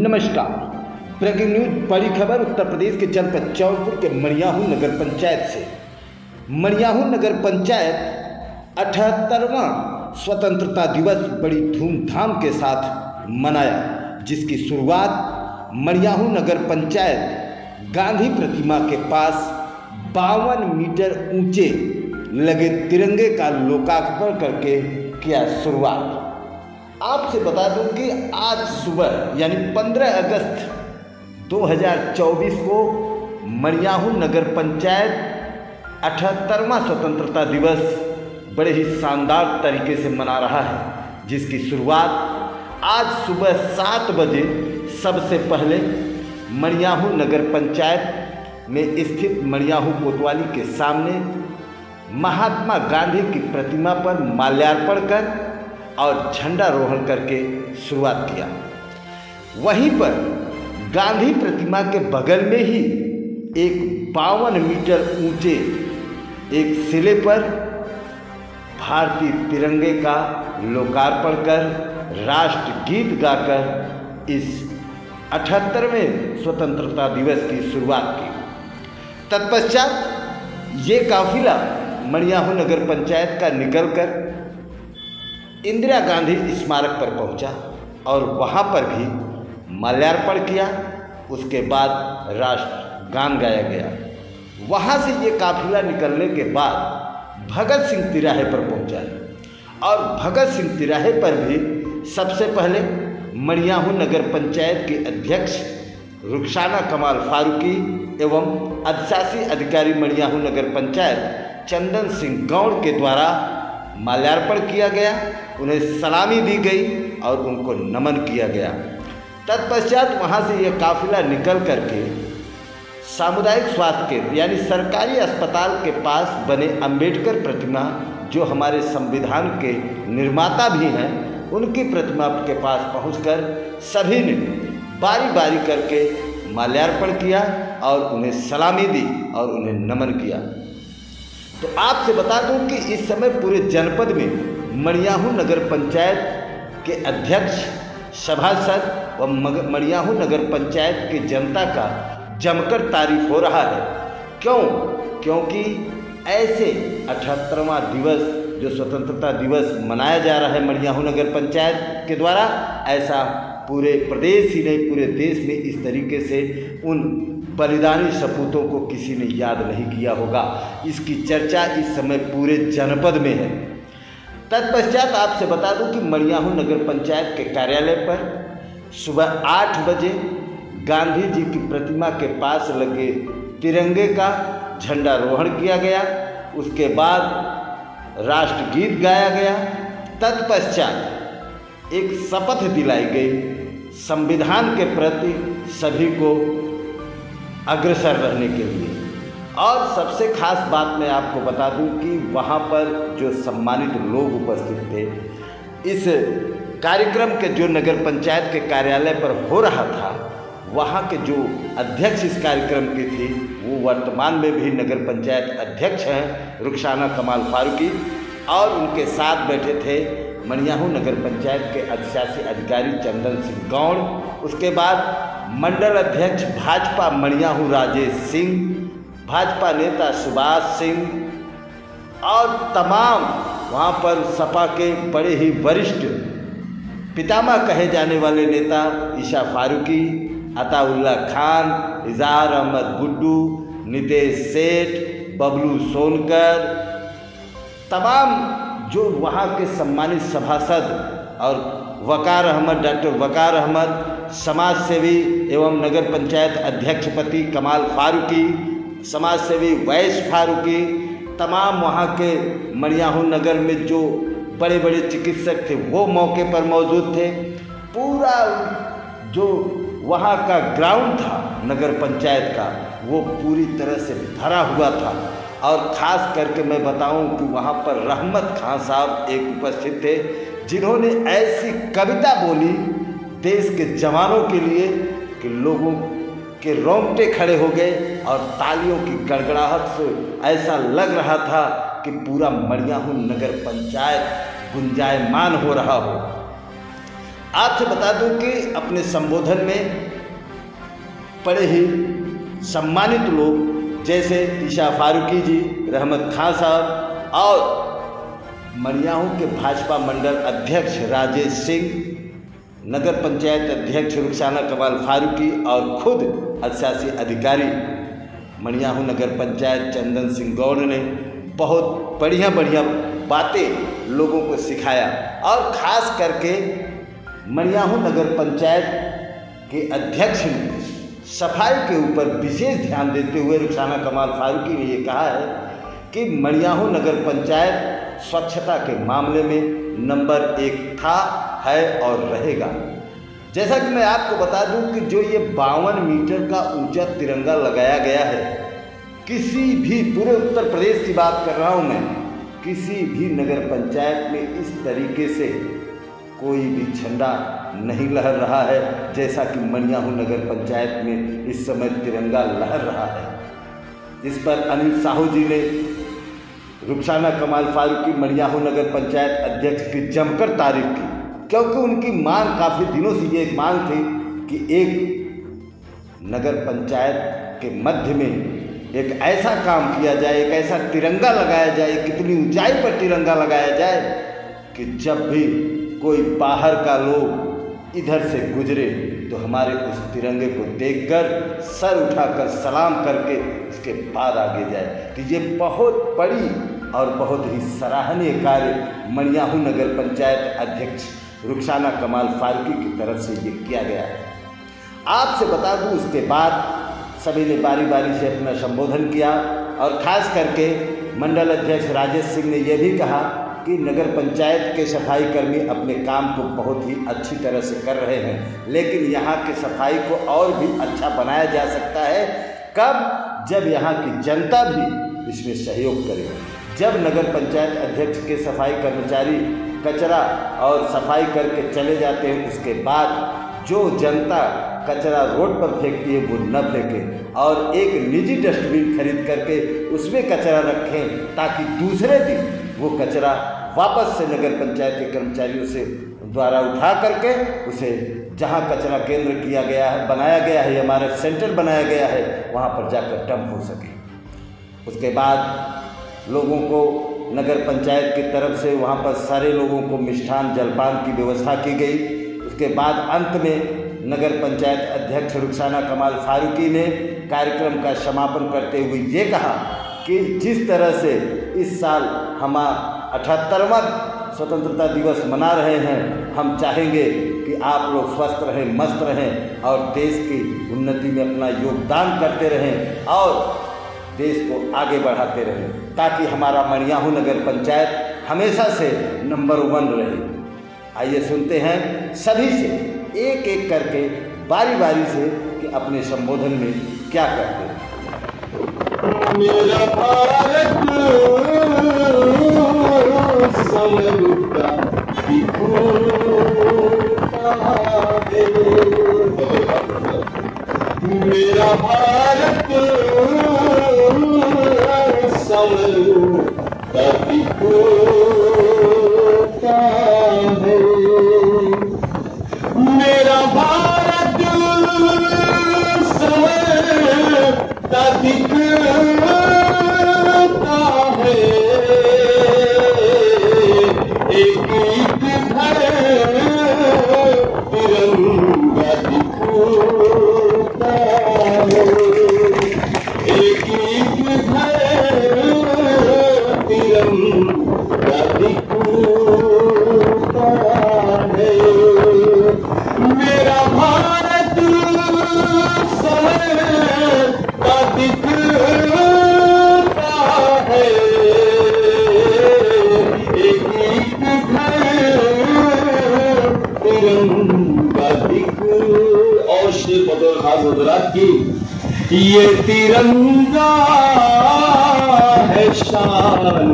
नमस्कार। Breaking news, बड़ी खबर उत्तर प्रदेश के जनपद जौनपुर के मड़ियाहू नगर पंचायत से। मड़ियाहू नगर पंचायत 78वां स्वतंत्रता दिवस बड़ी धूमधाम के साथ मनाया, जिसकी शुरुआत मड़ियाहू नगर पंचायत गांधी प्रतिमा के पास 52 मीटर ऊंचे लगे तिरंगे का लोकार्पण करके किया शुरुआत। आपसे बता दूं कि आज सुबह यानी 15 अगस्त 2024 को मड़ियाहू नगर पंचायत 78वां स्वतंत्रता दिवस बड़े ही शानदार तरीके से मना रहा है, जिसकी शुरुआत आज सुबह 7 बजे सबसे पहले मड़ियाहू नगर पंचायत में स्थित मड़ियाहू कोतवाली के सामने महात्मा गांधी की प्रतिमा पर माल्यार्पण कर और झंडारोहण करके शुरुआत किया। वहीं पर गांधी प्रतिमा के बगल में ही एक 52 मीटर ऊंचे एक शिले पर भारतीय तिरंगे का लोकार्पण कर राष्ट्रगीत गाकर इस 78वें स्वतंत्रता दिवस की शुरुआत की। तत्पश्चात ये काफिला मड़ियाहू नगर पंचायत का निकलकर इंदिरा गांधी स्मारक पर पहुंचा और वहां पर भी माल्यार्पण किया। उसके बाद राष्ट्रगान गाया गया। वहां से ये काफिला निकलने के बाद भगत सिंह तिराहे पर पहुंचा और भगत सिंह तिराहे पर भी सबसे पहले मड़ियाहू नगर पंचायत के अध्यक्ष रुखसाना कमाल फारूकी एवं अधिशासी अधिकारी मड़ियाहू नगर पंचायत चंदन सिंह गौड़ के द्वारा माल्यार्पण किया गया, उन्हें सलामी दी गई और उनको नमन किया गया। तत्पश्चात वहाँ से यह काफिला निकल करके सामुदायिक स्वास्थ्य केंद्र यानी सरकारी अस्पताल के पास बने अंबेडकर प्रतिमा, जो हमारे संविधान के निर्माता भी हैं, उनकी प्रतिमा के पास पहुंचकर सभी ने बारी बारी करके माल्यार्पण किया और उन्हें सलामी दी और उन्हें नमन किया। तो आपसे बता दूं कि इस समय पूरे जनपद में मड़ियाहू नगर पंचायत के अध्यक्ष, सभासद व मड़ियाहू नगर पंचायत के जनता का जमकर तारीफ हो रहा है। क्यों? क्योंकि ऐसे 78वां दिवस जो स्वतंत्रता दिवस मनाया जा रहा है मड़ियाहू नगर पंचायत के द्वारा, ऐसा पूरे प्रदेश ही नहीं पूरे देश में इस तरीके से उन बलिदानी सपूतों को किसी ने याद नहीं किया होगा। इसकी चर्चा इस समय पूरे जनपद में है। तत्पश्चात आपसे बता दूं कि मड़ियाहू नगर पंचायत के कार्यालय पर सुबह 8 बजे गांधी जी की प्रतिमा के पास लगे तिरंगे का झंडारोहण किया गया। उसके बाद राष्ट्रगीत गाया गया। तत्पश्चात एक शपथ दिलाई गई संविधान के प्रति सभी को अग्रसर रहने के लिए। और सबसे खास बात मैं आपको बता दूं कि वहाँ पर जो सम्मानित लोग उपस्थित थे, इस कार्यक्रम के जो नगर पंचायत के कार्यालय पर हो रहा था, वहाँ के जो अध्यक्ष इस कार्यक्रम के थे वो वर्तमान में भी नगर पंचायत अध्यक्ष हैं रुखसाना कमाल फारूकी, और उनके साथ बैठे थे मड़ियाहू नगर पंचायत के अधिशासी अधिकारी चंदन सिंह गौड़, उसके बाद मंडल अध्यक्ष भाजपा मड़ियाहू राजेश सिंह, भाजपा नेता सुभाष सिंह और तमाम वहाँ पर सपा के बड़े ही वरिष्ठ पितामह कहे जाने वाले नेता ईशा फारूकी, अताउल्ला खान, इजहार अहमद गुड्डू, नितेश सेठ, बबलू सोनकर, तमाम जो वहाँ के सम्मानित सभासद और वकार अहमद, डॉक्टर वकार अहमद, समाज सेवी एवं नगर पंचायत अध्यक्ष पति कमाल फारूकी, समाज सेवी वैश फारूकी, तमाम वहाँ के मड़ियाहू नगर में जो बड़े बड़े चिकित्सक थे वो मौके पर मौजूद थे। पूरा जो वहाँ का ग्राउंड था नगर पंचायत का, वो पूरी तरह से भरा हुआ था। और ख़ास करके मैं बताऊं कि वहाँ पर रहमत खान साहब एक उपस्थित थे, जिन्होंने ऐसी कविता बोली देश के जवानों के लिए कि लोगों के रोंगटे खड़े हो गए और तालियों की गड़गड़ाहट से ऐसा लग रहा था कि पूरा मड़ियाहू नगर पंचायत गुंजायमान हो रहा हो। आपसे बता दूं कि अपने संबोधन में बड़े ही सम्मानित लोग जैसे ईशा फारूकी जी, रहमत खान साहब और मड़ियाहू के भाजपा मंडल अध्यक्ष राजेश सिंह, नगर पंचायत अध्यक्ष रुखसाना कमाल फारूकी और खुद अधिशासी अधिकारी मड़ियाहू नगर पंचायत चंदन सिंह गौड़ ने बहुत बढ़िया बढ़िया बातें लोगों को सिखाया। और ख़ास करके मड़ियाहू नगर पंचायत के अध्यक्ष ने सफाई के ऊपर विशेष ध्यान देते हुए रुखसाना कमाल फारूकी ने ये कहा है कि मड़ियाहू नगर पंचायत स्वच्छता के मामले में नंबर 1 था, है और रहेगा। जैसा कि मैं आपको बता दूं कि जो ये 52 मीटर का ऊंचा तिरंगा लगाया गया है, किसी भी पूरे उत्तर प्रदेश की बात कर रहा हूं मैं, किसी भी नगर पंचायत में इस तरीके से कोई भी झंडा नहीं लहर रहा है जैसा कि मड़ियाहू नगर पंचायत में इस समय तिरंगा लहर रहा है। जिस पर अनिल साहू जी ने रुखसाना कमाल फारूकी मड़ियाहू नगर पंचायत अध्यक्ष की जमकर तारीफ की, क्योंकि उनकी मांग काफ़ी दिनों से ये एक मांग थी कि एक नगर पंचायत के मध्य में एक ऐसा काम किया जाए, एक ऐसा तिरंगा लगाया जाए, कितनी ऊंचाई पर तिरंगा लगाया जाए कि जब भी कोई बाहर का लोग इधर से गुजरे तो हमारे उस तिरंगे को देखकर सर उठाकर सलाम करके उसके बाद आगे जाए। तो ये बहुत बड़ी और बहुत ही सराहनीय कार्य मड़ियाहू नगर पंचायत अध्यक्ष रुखसाना कमाल फारूकी की तरफ से ये किया गया है। आपसे बता दूं उसके बाद सभी ने बारी बारी से अपना संबोधन किया और ख़ास करके मंडल अध्यक्ष राजेश सिंह ने यह भी कहा कि नगर पंचायत के सफाई कर्मी अपने काम को बहुत ही अच्छी तरह से कर रहे हैं, लेकिन यहाँ के सफाई को और भी अच्छा बनाया जा सकता है। कब? जब यहाँ की जनता भी इसमें सहयोग करे। जब नगर पंचायत अध्यक्ष के सफाई कर्मचारी कचरा और सफाई करके चले जाते हैं, उसके बाद जो जनता कचरा रोड पर फेंकती है वो न फेंके और एक निजी डस्टबिन खरीद करके उसमें कचरा रखें, ताकि दूसरे दिन वो कचरा वापस से नगर पंचायत के कर्मचारियों से द्वारा उठा करके उसे जहाँ कचरा केंद्र किया गया है, बनाया गया है, हमारा सेंटर बनाया गया है, वहाँ पर जाकर डंप हो सके। उसके बाद लोगों को नगर पंचायत की तरफ से वहाँ पर सारे लोगों को मिष्ठान जलपान की व्यवस्था की गई। उसके बाद अंत में नगर पंचायत अध्यक्ष रुखसाना कमाल फारूकी ने कार्यक्रम का समापन करते हुए ये कहा कि जिस तरह से इस साल हम 78वां स्वतंत्रता दिवस मना रहे हैं, हम चाहेंगे कि आप लोग स्वस्थ रहें, मस्त रहें और देश की उन्नति में अपना योगदान करते रहें और देश को आगे बढ़ाते रहें, ताकि हमारा मड़ियाहू नगर पंचायत हमेशा से नंबर 1 रहे। आइए सुनते हैं सभी से एक एक करके बारी बारी से कि अपने संबोधन में क्या करते हैं। मेरा भारत समझता मेरा भारत समझता है, मेरा भारत समझता है, एक एक घर तिरंगा दिखता है, एक एक घर तिरंगा दिखता है। मेरा भारत समझता दिखता है, एक एक घर तिरंगा दिख। और शेर बतौर खास हजरात की, ये तिरंगा है शान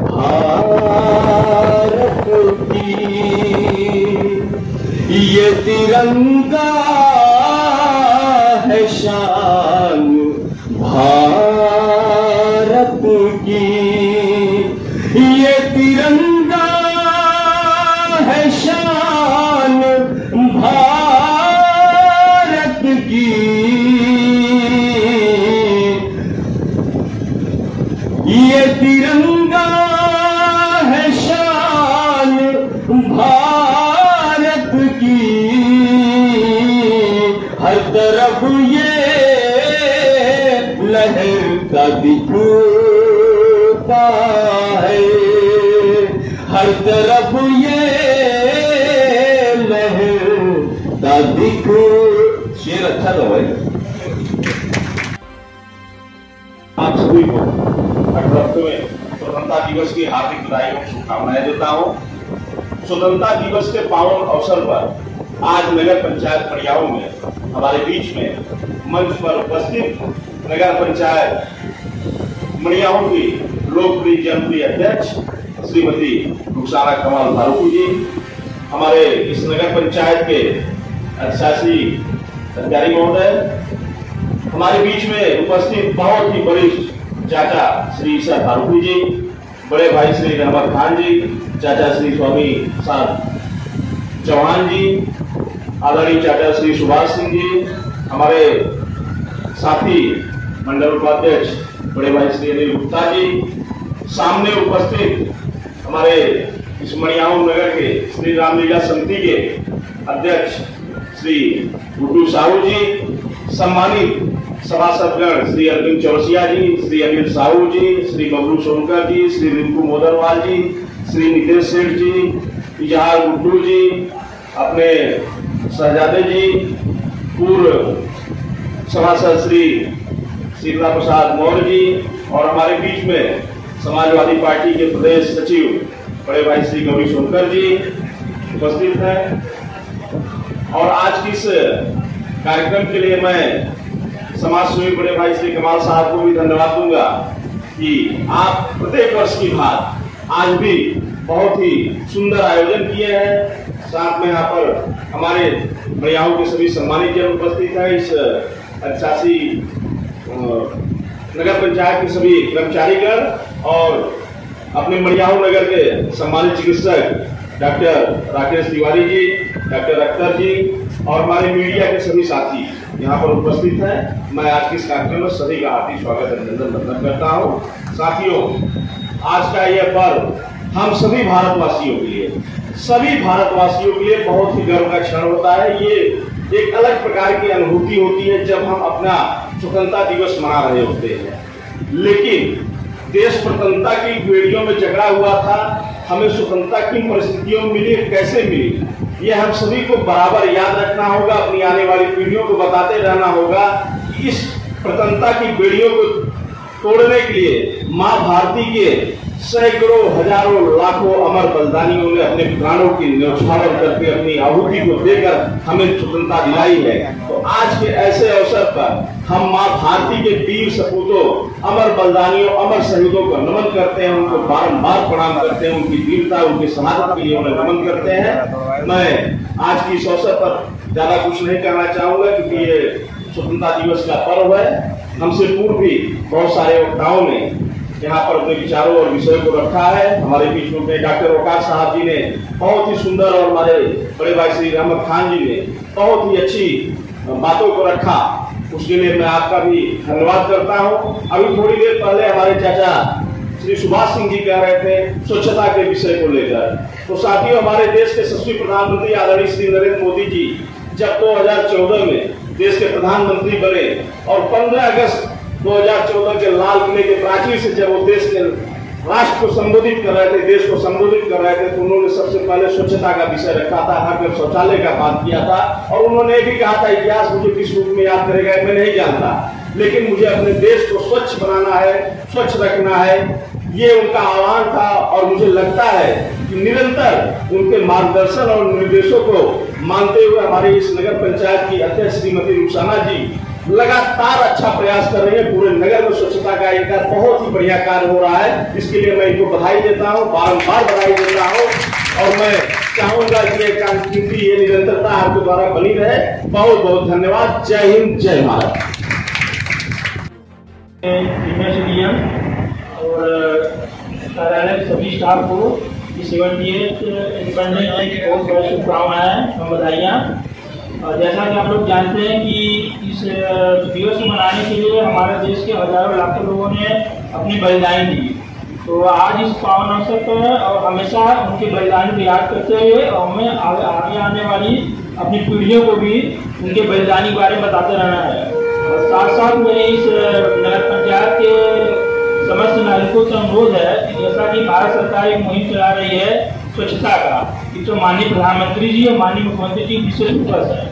भारत की, ये तिरंगा है शान भारत की, ये तिरंगा है शान हर तरफ ये लहरता दिखता है, हर तरफ ये लहरता दिख। शेर अच्छा था भाई। आप सभी को 18वें स्वतंत्रता दिवस की हार्दिक बधाई और शुभकामनाएं देता हूं। स्वतंत्रता दिवस के पावन अवसर पर आज नगर पंचायत मड़ियाऊ में हमारे बीच में मंच पर उपस्थित नगर पंचायत मड़ियाऊ की लोकप्रिय जनप्रिय अध्यक्ष श्रीमती रुखसाना कमाल फारूकी जी, हमारे इस नगर पंचायत के अधिशासी अधिकारी महोदय, हमारे बीच में उपस्थित बहुत ही वरिष्ठ चाचा श्री ईसा फारूकी जी, बड़े भाई श्री रहमत खान जी, चाचा श्री स्वामी साहब चौहान जी, आदरणीय चाचा श्री सुभाष सिंह जी, हमारे साथी मंडल उपाध्यक्ष बड़े भाई श्री अनिल गुप्ता जी, सामने उपस्थित हमारे इस मड़ियाऊ नगर के श्री रामलीला समिति के अध्यक्ष श्री गुड्डू साहू जी, सम्मानित सभासदगण श्री अरविंद चौरसिया जी, श्री अनिल साहू जी, श्री बबलू सोनकर जी, श्री रिंकू मोदरवाल जी, श्री नितेश सेठ जी, इजहार गुड्डू जी, अपने शहजादे जी, पूर्व सभासद श्री शीतला प्रसाद मौर्य जी, और हमारे बीच में समाजवादी पार्टी के प्रदेश सचिव बड़े भाई श्री गौरी सोनकर जी उपस्थित हैं। और आज की इस कार्यक्रम के लिए मैं समाज सेवी बड़े भाई श्री कमाल साहब को भी धन्यवाद दूंगा कि आप प्रत्येक वर्ष की बात आज भी बहुत ही सुंदर आयोजन किए हैं। साथ में यहाँ पर हमारे मड़ियाऊ के सभी सम्मानित जन उपस्थित हैं। इस अधिशासी नगर पंचायत के सभी कर्मचारीगण और अपने मड़ियाऊ नगर के सम्मानित चिकित्सक डॉक्टर राकेश तिवारी जी, डॉक्टर अख्तर जी और हमारे मीडिया के सभी साथी यहाँ पर उपस्थित हैं। मैं आज के इस कार्यक्रम में सभी का हार्दिक स्वागत अभिनंदन वंदन करता हूँ। साथियों, आज का यह पर्व हम सभी भारतवासियों के लिए बहुत ही गर्व का क्षण होता है। ये एक अलग प्रकार की अनुभूति होती है जब हम अपना स्वतंत्रता दिवस मना रहे होते हैं। लेकिन देश स्वतंत्रता की बेड़ियों में जकड़ा हुआ था। हमें स्वतंत्रता किन परिस्थितियों में मिली, कैसे मिली, ये हम सभी को बराबर याद रखना होगा। अपनी आने वाली पीढ़ियों को बताते रहना होगा कि इस स्वतंत्रता की बेड़ियों को तोड़ने के लिए माँ भारती के सैकड़ों हजारों लाखों अमर बलिदानियों ने अपने प्राणों की न्यौछावर करके अपनी आहुति को देकर हमें स्वतंत्रता दिलाई है। तो आज के ऐसे अवसर पर हम माँ भारती के वीर सपूतों, अमर बलिदानियों, अमर शहीदों को नमन करते हैं, उनको बारंबार प्रणाम करते हैं, उनकी वीरता, उनकी शहादत के लिए उन्हें नमन करते हैं। मैं आज की इस अवसर पर ज्यादा कुछ नहीं कहना चाहूंगा क्योंकि ये स्वतंत्रता दिवस का पर्व है। हमसे पूर्व भी बहुत सारे वक्ताओं ने यहाँ पर अपने विचारों और विषयों को रखा है। हमारे बीच में डॉक्टर वकार साहब जी ने बहुत ही सुंदर और हमारे बड़े भाई श्री रहमत खान जी ने बहुत ही अच्छी बातों को रखा, उसके लिए मैं आपका भी धन्यवाद करता हूँ। अभी थोड़ी देर पहले हमारे चाचा श्री सुभाष सिंह जी कह रहे थे स्वच्छता के विषय को लेकर। तो साथियों, हमारे देश के यशस्वी प्रधानमंत्री आदरणीय श्री नरेंद्र मोदी जी जब 2014 में देश के प्रधानमंत्री बने और 15 अगस्त 2014 के लाल किले के प्राचीर से जब वो देश के राष्ट्र को संबोधित कर रहे थे, देश को संबोधित कर रहे थे, तो उन्होंने सबसे पहले स्वच्छता का विषय रखा था, हर घर शौचालय का बात किया था। और उन्होंने भी कहा था इतिहास मुझे किस रूप में याद करेगा मैं नहीं जानता, लेकिन मुझे अपने देश को स्वच्छ बनाना है, स्वच्छ रखना है, ये उनका आह्वान था। और मुझे लगता है कि निरंतर उनके मार्गदर्शन और निर्देशों को मानते हुए हमारी इस नगर पंचायत की अध्यक्ष श्रीमती रुखसाना जी लगातार अच्छा प्रयास कर रही है। पूरे नगर में स्वच्छता का एक बहुत ही बढ़िया कार्य हो रहा है। इसके लिए मैं इनको बधाई देता हूँ, बारंबार बधाई देता हूँ। और मैं चाहूंगा कि ये निरंतरता आपके द्वारा बनी रहे। बहुत बहुत धन्यवाद। जय हिंद, जय भारत। और कार्यालय सभी स्टाफ को इस इवेंट की बहुत बहुत शुभकामनाएं और बधाइयाँ। और जैसा कि आप लोग जानते हैं कि इस दिवस को मनाने के लिए हमारे देश के हजारों लाखों लोगों ने अपनी बलिदान दी। तो आज इस पावन अवसर पर और हमेशा उनके बलिदान को याद करते हुए और हमें आगे आने वाली अपनी पीढ़ियों को भी उनके बलिदानी के बारे में बताते रहना है। और साथ साथ में इस नगर पंचायत के समस्त नागरिकों से अनुरोध है कि जैसा कि भारत सरकार एक मुहिम चला रही है स्वच्छता का, जो माननीय प्रधानमंत्री जी और माननीय मुख्यमंत्री जी विशेष फोकस है,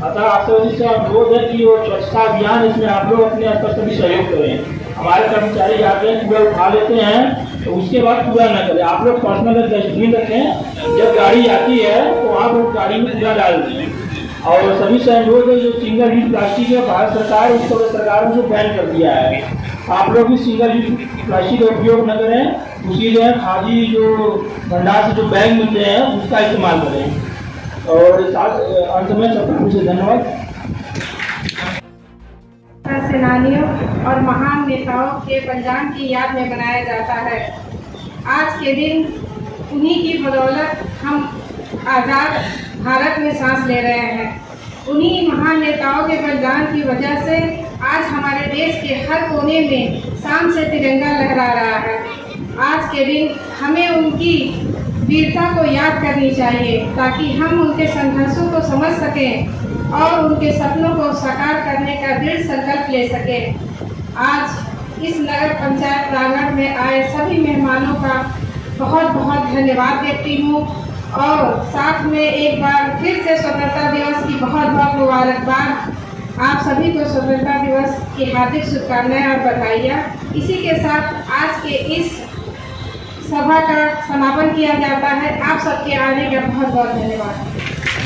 अतः आप सभी से अनुरोध है कि वो स्वच्छता अभियान इसमें आप लोग अपने स्तर से भी सहयोग करें। हमारे कर्मचारी जाते हैं, कूड़ा उठा लेते हैं, तो उसके बाद कूड़ा न करें। आप लोग पर्सनल डस्टबिन रखें, जब गाड़ी आती है तो आप उस गाड़ी में कूड़ा डाल दें। और सभी से अनुरोध है, जो सिंगल यूज प्लास्टिक है भारत सरकार उसको सरकार ने बैन कर दिया है, आप लोग भी सिंगल यूज प्लास्टिक का उपयोग न करें, उसी लिए खादी जो भंडार से जो बैग मिलते हैं उसका इस्तेमाल करें। और साथ अंत में सबको से धन्यवाद। सेनानियों और महान नेताओं के बलिदान की याद में मनाया जाता है। आज के दिन उन्हीं की बदौलत हम आज़ाद भारत में सांस ले रहे हैं। उन्हीं महान नेताओं के बलिदान की वजह से आज हमारे देश के हर कोने में शान से तिरंगा लहरा रहा है। आज के दिन हमें उनकी वीरता को याद करनी चाहिए ताकि हम उनके संघर्षों को समझ सकें और उनके सपनों को साकार करने का दृढ़ संकल्प ले सकें। आज इस नगर पंचायत प्रांगण में आए सभी मेहमानों का बहुत बहुत धन्यवाद देती हूँ और साथ में एक बार फिर से स्वतंत्रता दिवस की बहुत बहुत मुबारकबाद। आप सभी को स्वतंत्रता दिवस की हार्दिक शुभकामनाएं और बधाइयाँ। इसी के साथ आज के इस सभा का समापन किया जाता है। आप सबके आने का बहुत बहुत धन्यवाद।